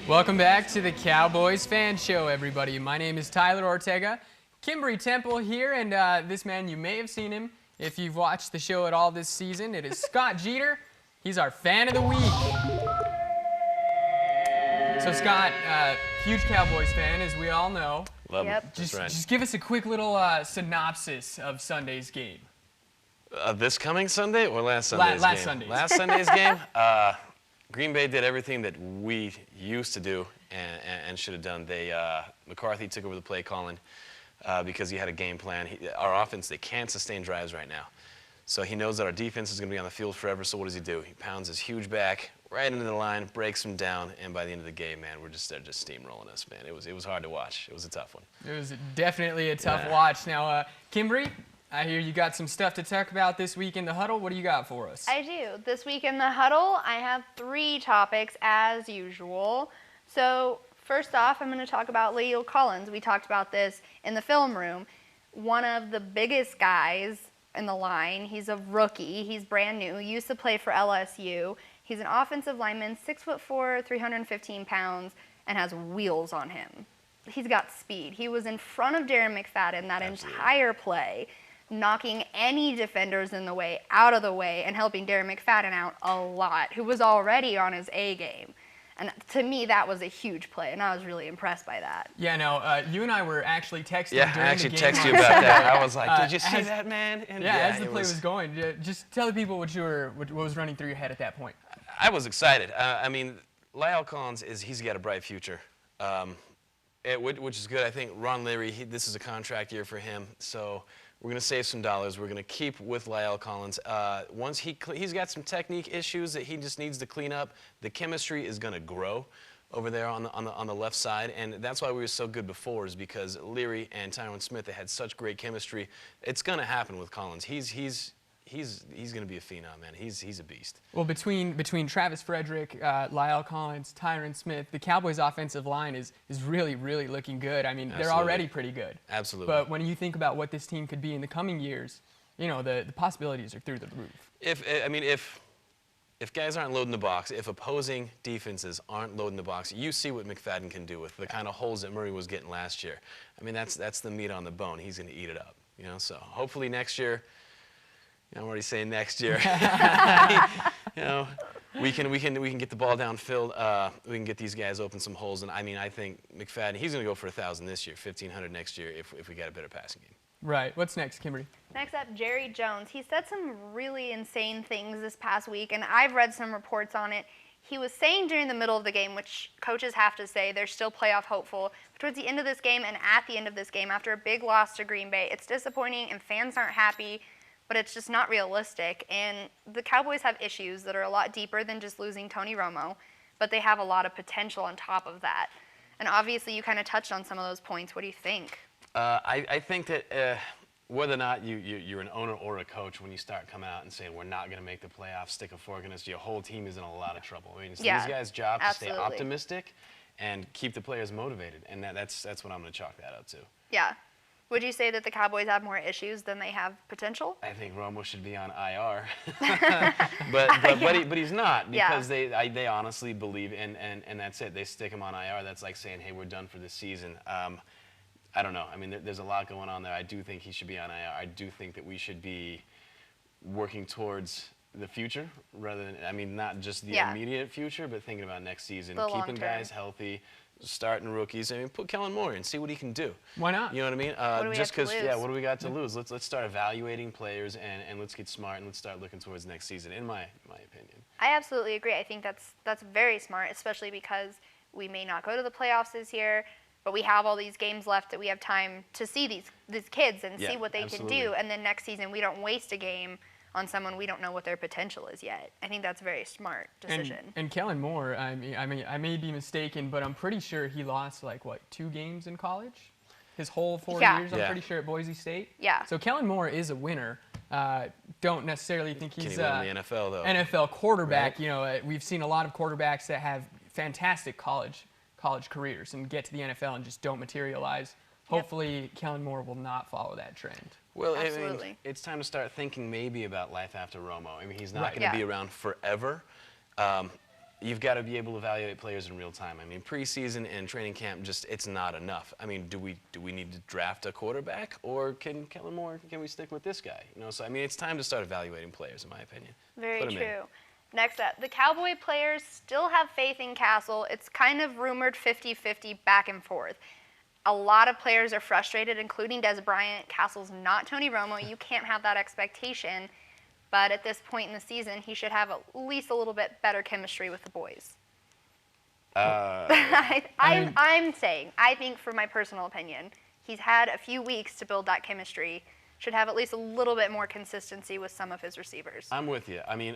Welcome back to the Cowboys Fan Show, everybody. My name is Tyler Ortega. Kimbry Temple here, and this man, you may have seen him if you've watched the show at all this season. It is Scott Jeter. He's our Fan of the Week. So Scott, huge Cowboys fan, as we all know. Love Yep. it. That's right. Just give us a quick little synopsis of Sunday's game. This coming Sunday or last Sunday's game? Last Sunday's. Last Sunday's game. Green Bay did everything that we used to do and should have done. McCarthy took over the play calling because he had a game plan. Our offense, they can't sustain drives right now. So he knows that our defense is going to be on the field forever, so what does he do? He pounds his huge back right into the line, breaks them down, and by the end of the game, man, they're just steamrolling us, man. It was hard to watch. It was a tough one. It was definitely a tough watch. Now, Kimbry, I hear you got some stuff to talk about this week in the huddle. What do you got for us? I do. This week in the huddle, I have 3 topics as usual. So first off, I'm going to talk about La'el Collins. We talked about this in the film room. One of the biggest guys in the line. He's a rookie. He's brand new. He used to play for LSU. He's an offensive lineman, 6'4", 315 pounds, and has wheels on him. He's got speed. He was in front of Darren McFadden that entire play, knocking any defenders in the way out of the way and helping Darren McFadden out a lot, who was already on his A game. And to me, that was a huge play, and I was really impressed by that. Yeah, no, you and I were actually texting Yeah, during I actually the game. texted you about that. I was like, did you see that, man? And as the play was going, just tell the people what was running through your head at that point. I was excited. I mean, La'el Collins, he's got a bright future, which is good. I think Ron Leary, this is a contract year for him, so we're going to save some dollars. We're going to keep with La'el Collins. Once he's got some technique issues that he just needs to clean up. The chemistry is going to grow over there on the left side, and that's why we were so good before, is because Leary and Tyron Smith, they had such great chemistry. It's going to happen with Collins. He's going to be a phenom, man. He's a beast. Well, between Travis Frederick, La'el Collins, Tyron Smith, the Cowboys' offensive line is really, really looking good. I mean, they're already pretty good. Absolutely. But when you think about what this team could be in the coming years, you know, the possibilities are through the roof. If guys aren't loading the box, if opposing defenses aren't loading the box, you see what McFadden can do with the kind of holes that Murray was getting last year. I mean, that's the meat on the bone. He's going to eat it up. You know, so hopefully next year. I'm already saying next year. You know, we can get the ball downfield. We can get these guys open some holes, and I mean, I think McFadden, he's going to go for 1,000 this year, 1,500 next year if we got a better passing game. Right. What's next, Kimbry? Next up, Jerry Jones. He said some really insane things this past week, and I've read some reports on it. He was saying during the middle of the game, which coaches have to say, they're still playoff hopeful. But towards the end of this game and at the end of this game, after a big loss to Green Bay, it's disappointing and fans aren't happy. But it's just not realistic. And the Cowboys have issues that are a lot deeper than just losing Tony Romo, but they have a lot of potential on top of that. And obviously, you kind of touched on some of those points. What do you think? I think that whether or not you're an owner or a coach, when you start coming out and saying we're not going to make the playoffs, stick a fork in us, your whole team is in a lot of trouble. I mean, it's these guys' job to stay optimistic and keep the players motivated, and that's what I'm going to chalk that up to. Yeah. Would you say that the Cowboys have more issues than they have potential? I think Romo should be on IR, but he's not, because they honestly believe, and that's it. They stick him on IR. That's like saying, hey, we're done for this season. I don't know. I mean, there's a lot going on there. I do think he should be on IR. I do think that we should be working towards the future rather than, I mean, not just the immediate future, but thinking about next season, keeping guys healthy. Starting rookies. I mean, put Kellen Moore in, see what he can do. Why not? You know what I mean? What do we just because, what do we got to Yeah. lose? Let's start evaluating players and let's get smart and let's start looking towards next season. In my opinion. I absolutely agree. I think that's very smart, especially because we may not go to the playoffs this year, but we have all these games left that we have time to see these kids and see what they can do. And then next season we don't waste a game on someone we don't know what their potential is yet. I think that's a very smart decision. And Kellen Moore, I mean, I may be mistaken, but I'm pretty sure he lost like 2 games in college, his whole 4 years. I'm pretty sure at Boise State. Yeah. So Kellen Moore is a winner. Don't necessarily think he's Can he win the NFL though? NFL quarterback. Right. You know, we've seen a lot of quarterbacks that have fantastic college careers and get to the NFL and just don't materialize. Hopefully, Kellen Moore will not follow that trend. Well, I Absolutely. mean, it's time to start thinking maybe about life after Romo. I mean, he's not going to be around forever. you've got to be able to evaluate players in real time. I mean, preseason and training camp, just it's not enough. I mean, do we need to draft a quarterback, or can Kellen Moore, can we stick with this guy? You know, so I mean, it's time to start evaluating players, in my opinion. Very Put 'em in. true. Next up, the Cowboy players still have faith in Castle. It's kind of rumored 50-50 back and forth. A lot of players are frustrated, including Des Bryant. Castle's not Tony Romo. You can't have that expectation. But at this point in the season, he should have at least a little bit better chemistry with the boys. I'm saying, I think, for my personal opinion, he's had a few weeks to build that chemistry. Should have at least a little bit more consistency with some of his receivers. I'm with you. I mean,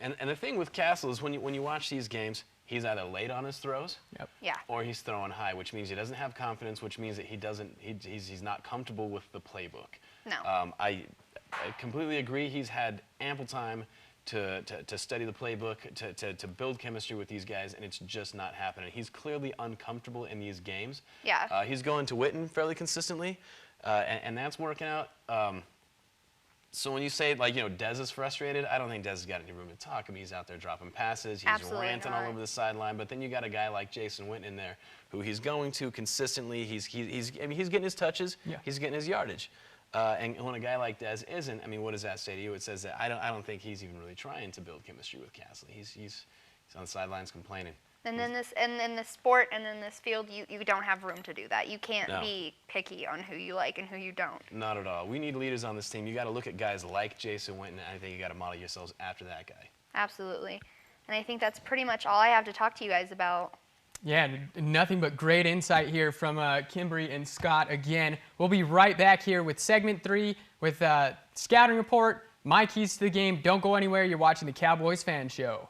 and the thing with Castle is when you watch these games, he's either late on his throws, Yeah. or he's throwing high, which means he doesn't have confidence, which means that he's not comfortable with the playbook. No. I completely agree. He's had ample time to study the playbook, to build chemistry with these guys, and it's just not happening. He's clearly uncomfortable in these games. Yeah. He's going to Witten fairly consistently, and that's working out. So when you say, like, you know, Dez is frustrated, I don't think Dez has got any room to talk. I mean, he's out there dropping passes, he's Absolutely ranting not. all over the sideline, but then you got a guy like Jason Witten in there who he's going to consistently. I mean, he's getting his touches, he's getting his yardage. And when a guy like Dez isn't, I mean, what does that say to you? It says that I don't think he's even really trying to build chemistry with Castle. He's on the sidelines complaining. And then this sport and in this field, you don't have room to do that. You can't No. be picky on who you like and who you don't. Not at all. We need leaders on this team. You got to look at guys like Jason Witten, and I think you got to model yourselves after that guy. Absolutely. And I think that's pretty much all I have to talk to you guys about. Yeah, nothing but great insight here from Kimberly and Scott again. We'll be right back here with segment 3 with Scouting Report, my keys to the game. Don't go anywhere. You're watching the Cowboys Fan Show.